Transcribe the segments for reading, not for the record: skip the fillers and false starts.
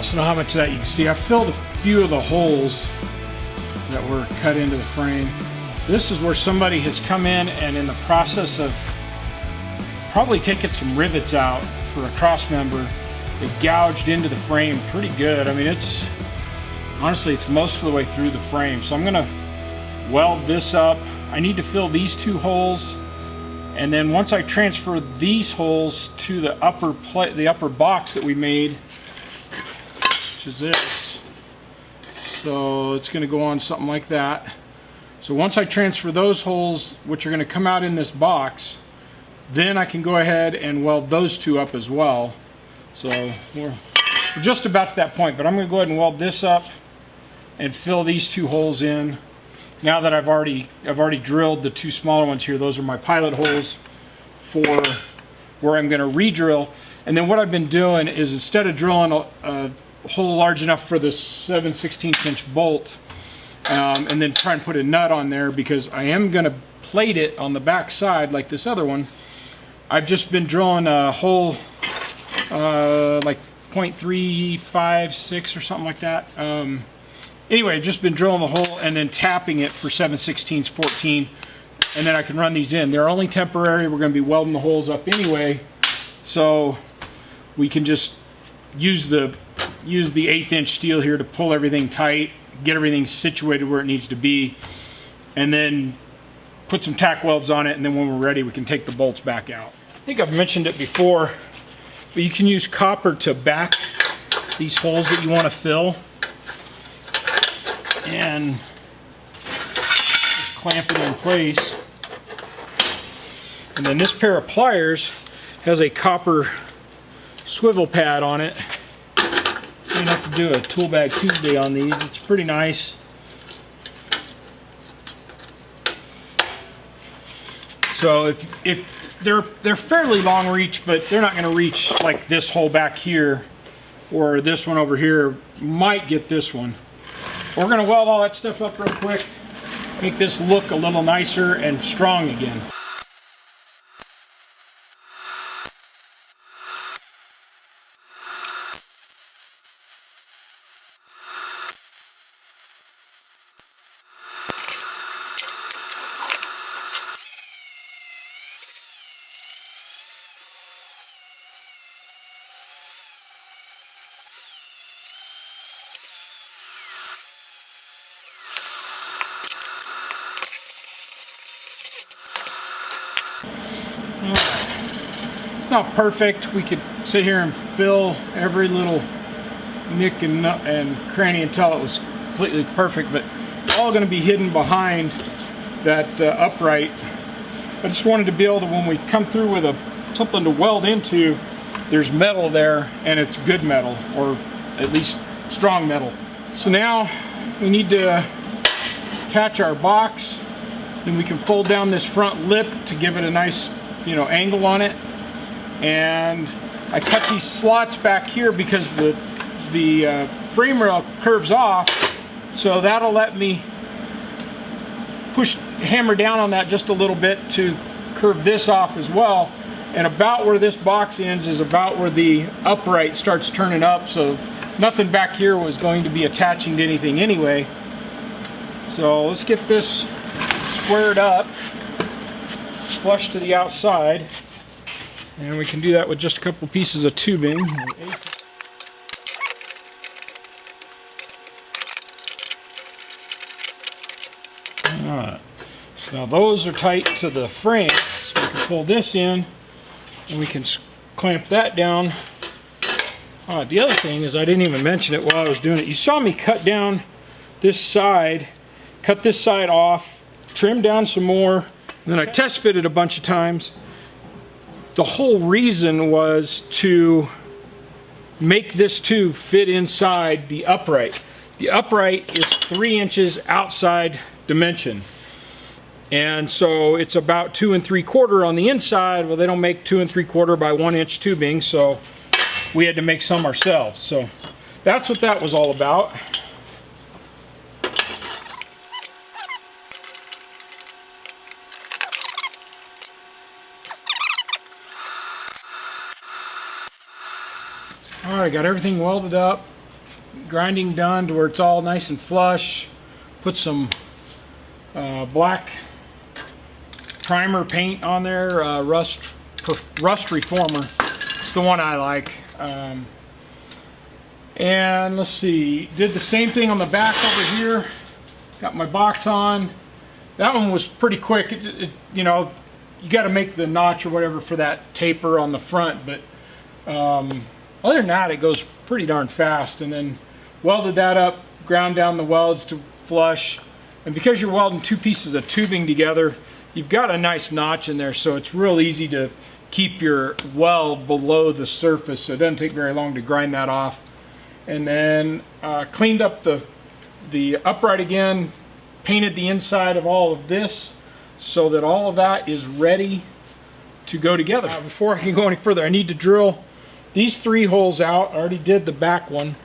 So how much of that you can see. I filled a few of the holes that were cut into the frame. This is where somebody has come in and in the process of probably taking some rivets out for a crossmember, it gouged into the frame pretty good. I mean, it's honestly, it's most of the way through the frame. So I'm gonna weld this up. I need to fill these two holes, and then once I transfer these holes to the upper box that we made, is this. So it's going to go on something like that. So once I transfer those holes, which are going to come out in this box, then I can go ahead and weld those two up as well. So we're just about to that point, but I'm going to go ahead and weld this up and fill these two holes in. Now that I've already drilled the two smaller ones here, those are my pilot holes for where I'm going to re-drill. And then what I've been doing is, instead of drilling a hole large enough for this 7/16" bolt and then try and put a nut on there, because I am going to plate it on the back side like this other one, I've just been drilling a hole like 0.356 or something like that. Anyway, I've just been drilling the hole and then tapping it for 7/16 14, and then I can run these in. They're only temporary. We're going to be welding the holes up anyway, so we can just use the 1/8" steel here to pull everything tight, get everything situated where it needs to be, and then put some tack welds on it, and then when we're ready we can take the bolts back out. I think I've mentioned it before, but you can use copper to back these holes that you want to fill, and just clamp it in place. And then this pair of pliers has a copper swivel pad on it. I'm gonna have to do a Tool Bag Tuesday on these. It's pretty nice. So if they're fairly long reach, but they're not going to reach like this hole back here, or this one over here might get this one. We're going to weld all that stuff up real quick, make this look a little nicer and strong again. It's not perfect. We could sit here and fill every little nick and nut and cranny until it was completely perfect, but it's all going to be hidden behind that upright. I just wanted to be able to, when we come through with something to weld into, there's metal there, and it's good metal, or at least strong metal. So now we need to attach our box. Then we can fold down this front lip to give it a nice, angle on it. And I cut these slots back here because the frame rail curves off, so that'll let me hammer down on that just a little bit to curve this off as well. And about where this box ends is about where the upright starts turning up, so nothing back here was going to be attaching to anything anyway. So let's get this squared up, flush to the outside, and we can do that with just a couple pieces of tubing. Alright, so now those are tight to the frame, so we can pull this in and we can clamp that down. Alright, the other thing is, I didn't even mention it while I was doing it. You saw me cut down this side, cut this side off, trim down some more, and then I test fitted a bunch of times. The whole reason was to make this tube fit inside the upright. The upright is 3 inches outside dimension, and so it's about 2 3/4 on the inside. Well, they don't make 2 3/4 by 1 inch tubing, so we had to make some ourselves. So that's what that was all about. All right, got everything welded up, grinding done to where it's all nice and flush. Put some black primer paint on there, rust reformer. It's the one I like. And let's see, did the same thing on the back over here. Got my box on. That one was pretty quick. You know, you got to make the notch or whatever for that taper on the front, but other than that, it goes pretty darn fast. And then welded that up, ground down the welds to flush. And because you're welding 2 pieces of tubing together, you've got a nice notch in there, so it's real easy to keep your weld below the surface, so it doesn't take very long to grind that off. And then cleaned up the upright again, painted the inside of all of this so that all of that is ready to go together. Before I can go any further, I need to drill these 3 holes out. I already did the back one,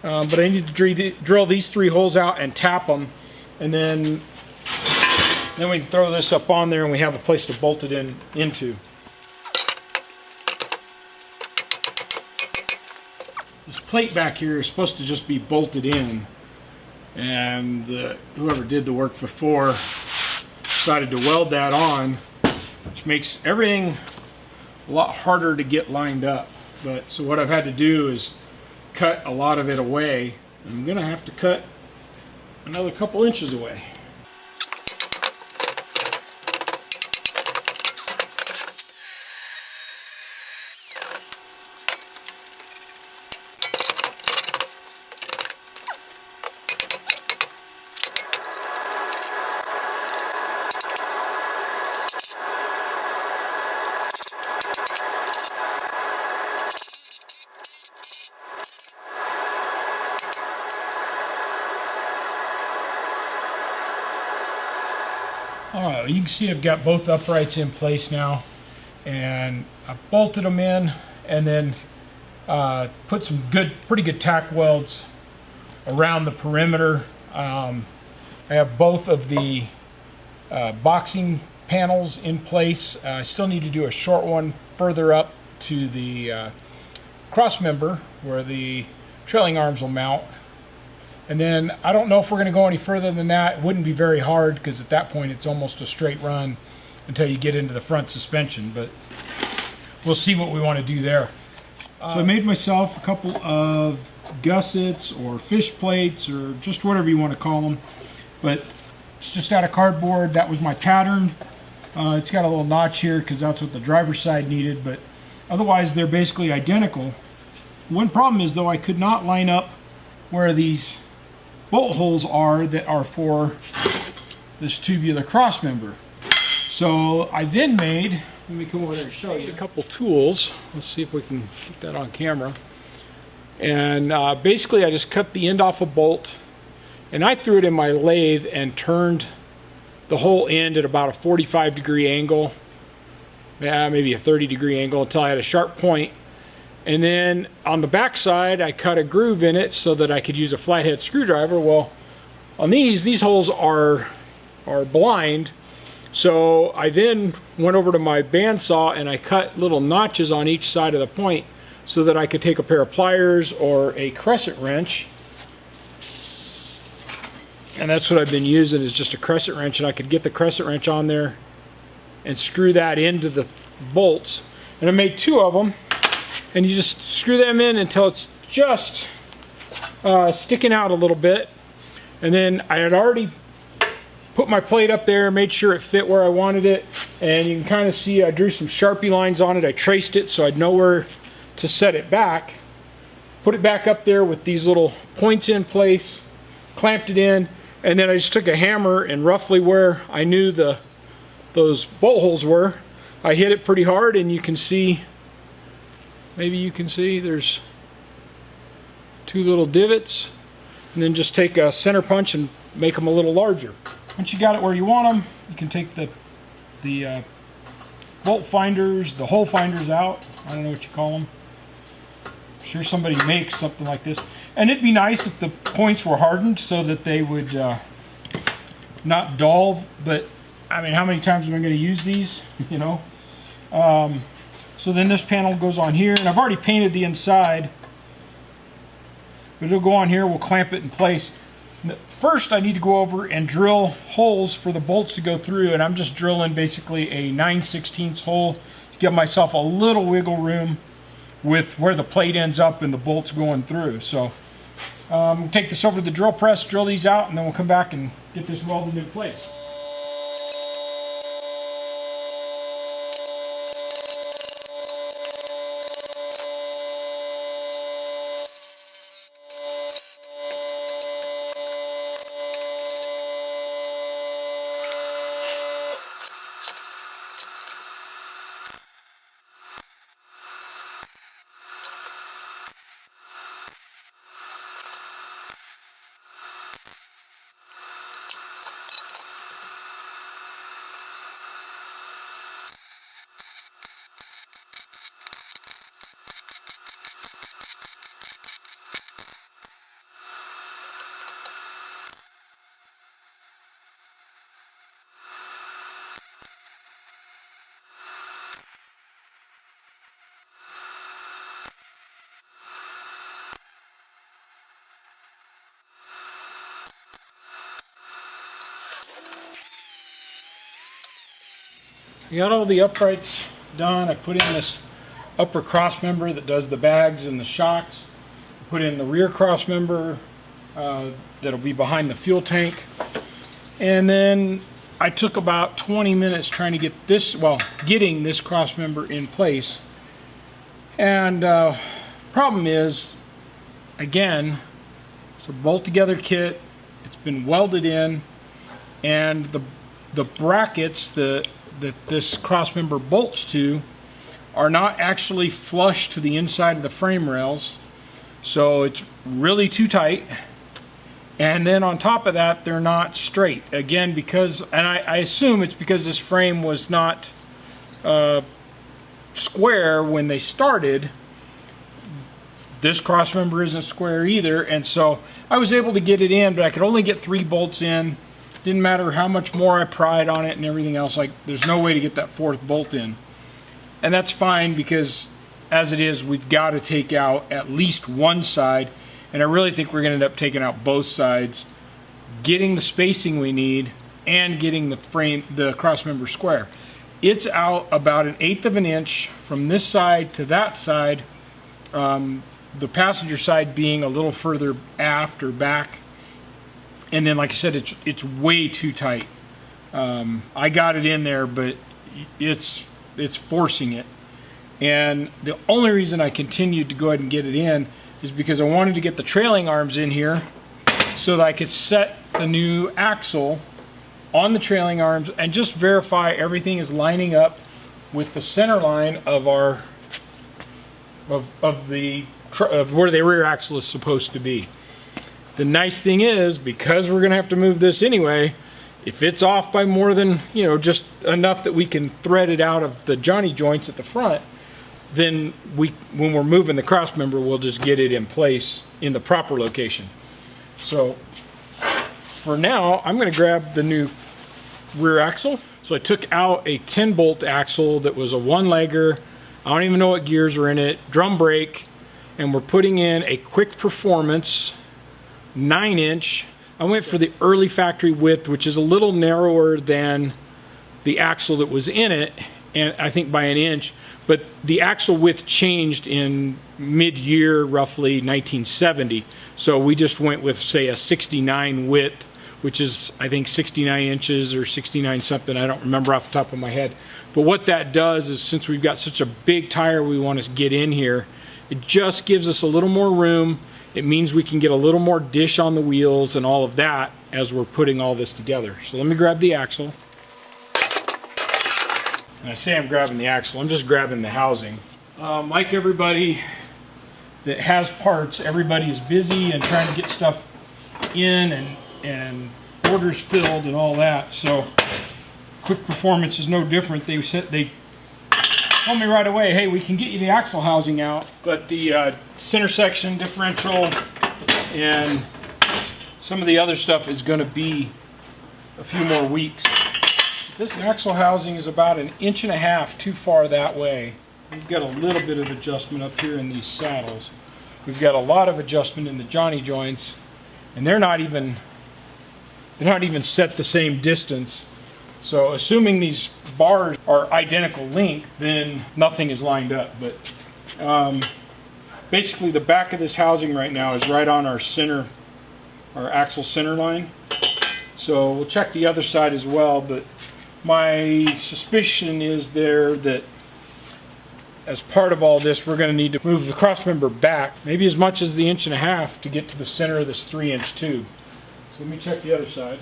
but I need to drill these 3 holes out and tap them, and then we can throw this up on there and we have a place to bolt it into. This plate back here is supposed to just be bolted in, and whoever did the work before decided to weld that on, which makes everything a lot harder to get lined up. But so what I've had to do is cut a lot of it away. I'm gonna have to cut another couple inches away. Alright, you can see I've got both uprights in place now, and I bolted them in, and then put some pretty good tack welds around the perimeter. I have both of the boxing panels in place. I still need to do a short one further up to the crossmember where the trailing arms will mount. And then I don't know if we're going to go any further than that. It wouldn't be very hard because at that point it's almost a straight run until you get into the front suspension, but we'll see what we want to do there. So I made myself a couple of gussets or fish plates or just whatever you want to call them, but it's just out of cardboard. That was my pattern. It's got a little notch here because that's what the driver's side needed, but otherwise they're basically identical. One problem is though, I could not line up where these bolt holes are that are for this tubular crossmember. So I then made, let me come over there and show you a couple tools. Let's see if we can get that on camera. And basically I just cut the end off a bolt, and I threw it in my lathe and turned the whole end at about a 45-degree angle, maybe a 30-degree angle, until I had a sharp point. And then on the back side, I cut a groove in it so that I could use a flathead screwdriver. Well, on these holes are blind. So I then went over to my bandsaw and I cut little notches on each side of the point so that I could take a pair of pliers or a crescent wrench. And that's what I've been using, is just a crescent wrench, and I could get the crescent wrench on there and screw that into the bolts. And I made 2 of them, and you just screw them in until it's just sticking out a little bit. And then I had already put my plate up there, made sure it fit where I wanted it, and you can kind of see I drew some Sharpie lines on it. I traced it so I'd know where to set it back. Put it back up there with these little points in place, clamped it in, and then I just took a hammer and roughly where I knew those bolt holes were, I hit it pretty hard, and you can see, maybe you can see, there's 2 little divots, and then just take a center punch and make them a little larger. Once you got it where you want them, you can take the bolt finders, the hole finders out. I don't know what you call them. I'm sure somebody makes something like this. And it'd be nice if the points were hardened so that they would not dull, but I mean, how many times am I going to use these, you know? So then this panel goes on here, and I've already painted the inside, but it'll go on here. We'll clamp it in place. First, I need to go over and drill holes for the bolts to go through, and I'm just drilling basically a 9/16 hole to give myself a little wiggle room with where the plate ends up and the bolts going through. So take this over to the drill press, drill these out, and then we'll come back and get this welded in place. I got all the uprights done. I put in this upper cross member that does the bags and the shocks. I put in the rear cross member that'll be behind the fuel tank. And then I took about 20 minutes trying to get this, well, getting this cross member in place. And problem is, again, it's a bolt together kit. It's been welded in, and the brackets that this cross member bolts to are not actually flush to the inside of the frame rails, so it's really too tight. And then on top of that, they're not straight, again, because, and I assume it's because this frame was not square when they started. This cross member isn't square either, and so I was able to get it in, but I could only get 3 bolts in. Didn't matter how much more I pried on it and everything else, like there's no way to get that 4th bolt in. And that's fine, because as it is, we've got to take out at least one side, and I really think we're going to end up taking out both sides, getting the spacing we need and getting the frame, the cross member square. It's out about 1/8 of an inch from this side to that side, the passenger side being a little further aft or back. And then, like I said, it's way too tight. I got it in there, but it's forcing it. And the only reason I continued to go ahead and get it in is because I wanted to get the trailing arms in here so that I could set the new axle on the trailing arms and just verify everything is lining up with the center line of our of where the rear axle is supposed to be. The nice thing is, because we're gonna have to move this anyway, if it's off by more than, you know, just enough that we can thread it out of the Johnny joints at the front, then when we're moving the cross member, we'll just get it in place in the proper location. So for now, I'm going to grab the new rear axle. So I took out a 10-bolt axle that was a one-legger. I don't even know what gears are in it, drum brake, and we're putting in a quick performance 9-inch. I went for the early factory width, which is a little narrower than the axle that was in it, and I think by 1 inch, but the axle width changed in mid-year, roughly 1970. So we just went with, say, a 69 width, which is, I think, 69 inches or 69 something. I don't remember off the top of my head. But what that does is, since we've got such a big tire we want to get in here, it just gives us a little more room. It means we can get a little more dish on the wheels and all of that as we're putting all this together. So let me grab the axle. And I say I'm grabbing the axle, I'm just grabbing the housing. Like everybody that has parts, everybody is busy and trying to get stuff in and orders filled and all that. So Quick Performance is no different. They told me right away, hey, we can get you the axle housing out, but the center section, differential, and some of the other stuff is going to be a few more weeks. This axle housing is about 1.5 inches too far that way. We've got a little bit of adjustment up here in these saddles. We've got a lot of adjustment in the Johnny joints, and they're not even set the same distance. So assuming these bars are identical length, then nothing is lined up. But basically the back of this housing right now is right on our axle center line. So we'll check the other side as well, but my suspicion is there that as part of all this, we're going to need to move the crossmember back, maybe as much as the 1.5 inches to get to the center of this 3-inch tube. So let me check the other side.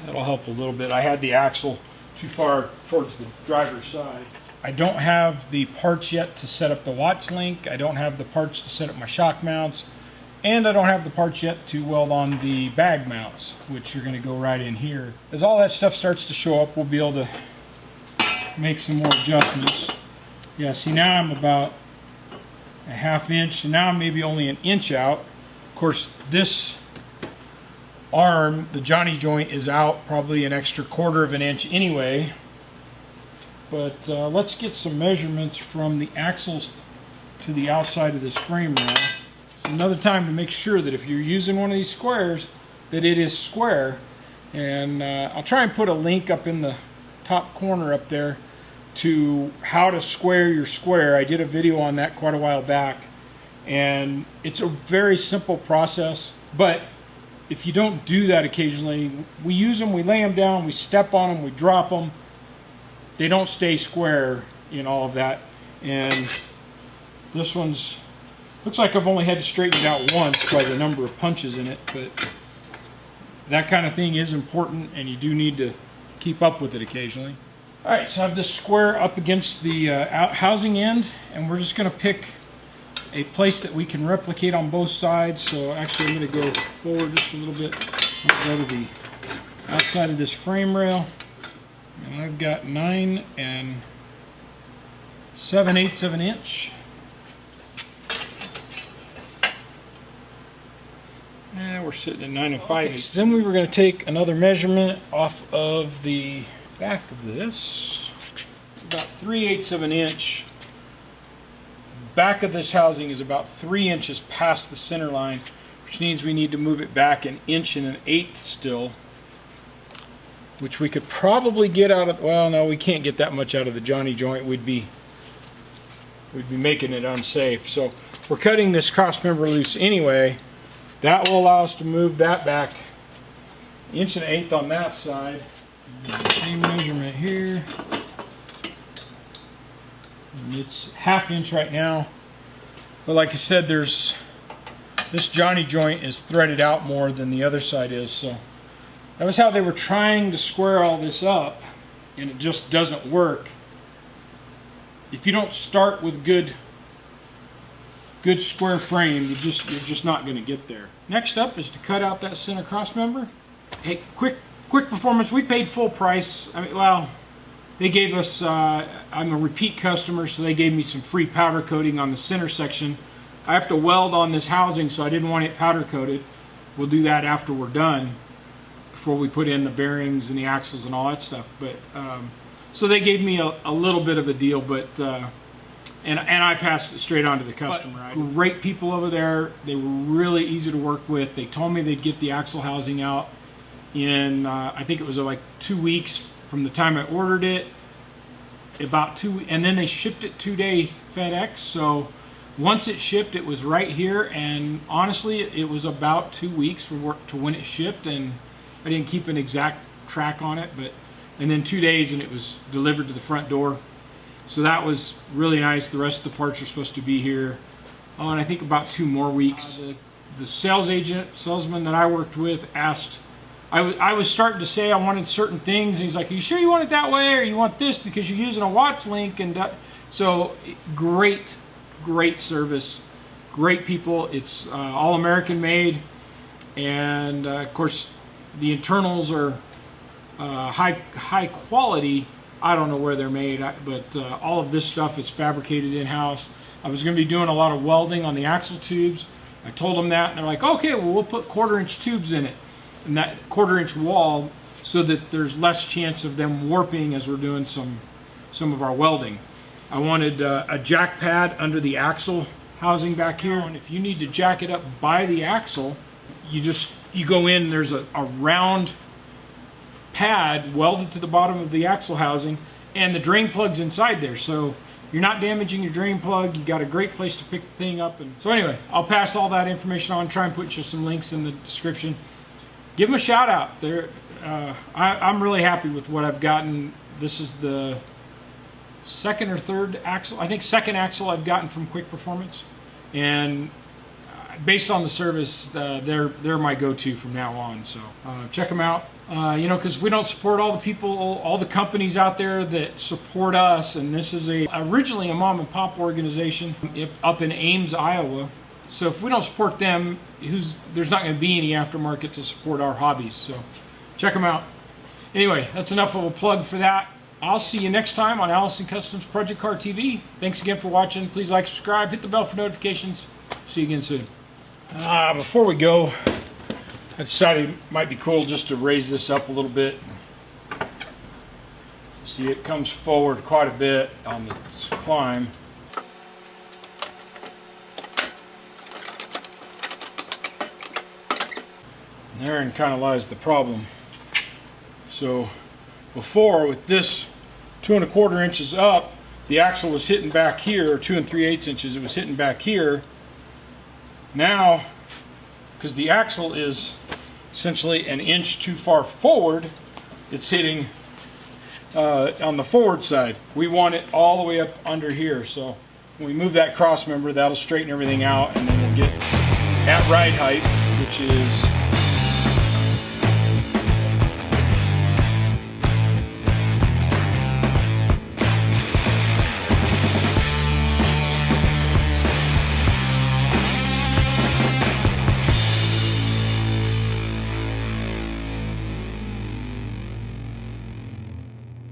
That'll help a little bit. I had the axle too far towards the driver's side. I don't have the parts yet to set up the watch link. I don't have the parts to set up my shock mounts. And I don't have the parts yet to weld on the bag mounts, which are going to go right in here. As all that stuff starts to show up, we'll be able to make some more adjustments. Yeah, see, now I'm about 1/2 inch, and now I'm maybe only 1 inch out. Of course, this arm, the Johnny joint, is out probably an extra 1/4 inch anyway. But let's get some measurements from the axles to the outside of this frame rail. Another time to make sure that if you're using one of these squares, that it is square. And I'll try and put a link up in the top corner up there to how to square your square. I did a video on that quite a while back, and it's a very simple process. But if you don't do that occasionally, we use them, we lay them down, we step on them, we drop them. They don't stay square in all of that. And this one's looks like I've only had to straighten it out once by the number of punches in it, but that kind of thing is important, and you do need to keep up with it occasionally. All right, so I have this square up against the housing end, and we're just going to pick a place that we can replicate on both sides. So actually I'm going to go forward just a little bit. I'll go to the outside of this frame rail, and I've got 9 7/8 of an inch. And we're sitting at 9 5/8. Then we were going to take another measurement off of the back of this, about 3/8 of an inch. Back of this housing is about 3 inches past the center line, which means we need to move it back 1 1/8 inches still, which we could probably get out of. Well, no, we can't get that much out of the Johnny joint. We'd be making it unsafe. So we're cutting this cross member loose anyway. That will allow us to move that back 1 1/8 inches on that side. Same measurement here. And it's 1/2 inch right now. But like I said, this Johnny joint is threaded out more than the other side is. So that was how they were trying to square all this up, and it just doesn't work. If you don't start with good square frame, you're just not going to get there. Next up is to cut out that center cross member. Hey, quick Quick Performance, we paid full price. I mean, well, they gave us, I'm a repeat customer, so they gave me some free powder coating on the center section. I have to weld on this housing, so I didn't want it powder coated. We'll do that after we're done, before we put in the bearings and the axles and all that stuff. But so they gave me a little bit of a deal, but and I passed it straight on to the customer. Great people over there. They were really easy to work with. They told me they'd get the axle housing out in I think it was like 2 weeks from the time I ordered it. About 2, and then they shipped it 2-day FedEx. So once it shipped, it was right here, and honestly, it was about 2 weeks for work to when it shipped, and I didn't keep an exact track on it, but and then 2 days, and it was delivered to the front door. So that was really nice. The rest of the parts are supposed to be here. Oh, and I think about 2 more weeks. The salesman that I worked with asked, I was starting to say I wanted certain things, and he's like, "Are you sure you want it that way, or you want this because you're using a Watts link?" And so great service, great people. It's all American made, and of course the internals are high quality. I don't know where they're made, but all of this stuff is fabricated in-house. I was going to be doing a lot of welding on the axle tubes. I told them that, and they're like, "Okay, well, we'll put 1/4-inch tubes in it, and that 1/4-inch wall, so that there's less chance of them warping as we're doing some of our welding." I wanted a jack pad under the axle housing back here, and if you need to jack it up by the axle, you go in, there's a round pad welded to the bottom of the axle housing, and the drain plug's inside there, so you're not damaging your drain plug. You got a great place to pick the thing up. And so anyway, I'll pass all that information on, try and put you some links in the description. Give them a shout out. I'm really happy with what I've gotten. This is the second or third axle, I think second axle I've gotten from Quick Performance, and based on the service, they're my go-to from now on. So check them out. You know, because if we don't support all the people, all the companies out there that support us, and this is originally a mom and pop organization up in Ames, Iowa. So if we don't support them, there's not going to be any aftermarket to support our hobbies. So check them out. Anyway, that's enough of a plug for that. I'll see you next time on Allison Customs Project Car TV. Thanks again for watching. Please like, subscribe, hit the bell for notifications. See you again soon. Before we go, I decided it might be cool just to raise this up a little bit. See, it comes forward quite a bit on this climb. And therein kind of lies the problem. So before, with this 2 1/4 inches up, the axle was hitting back here, or 2 3/8 inches, it was hitting back here. Now, because the axle is essentially 1 inch too far forward, it's hitting on the forward side. We want it all the way up under here. So when we move that cross member, that'll straighten everything out, and then we'll get at ride height, which is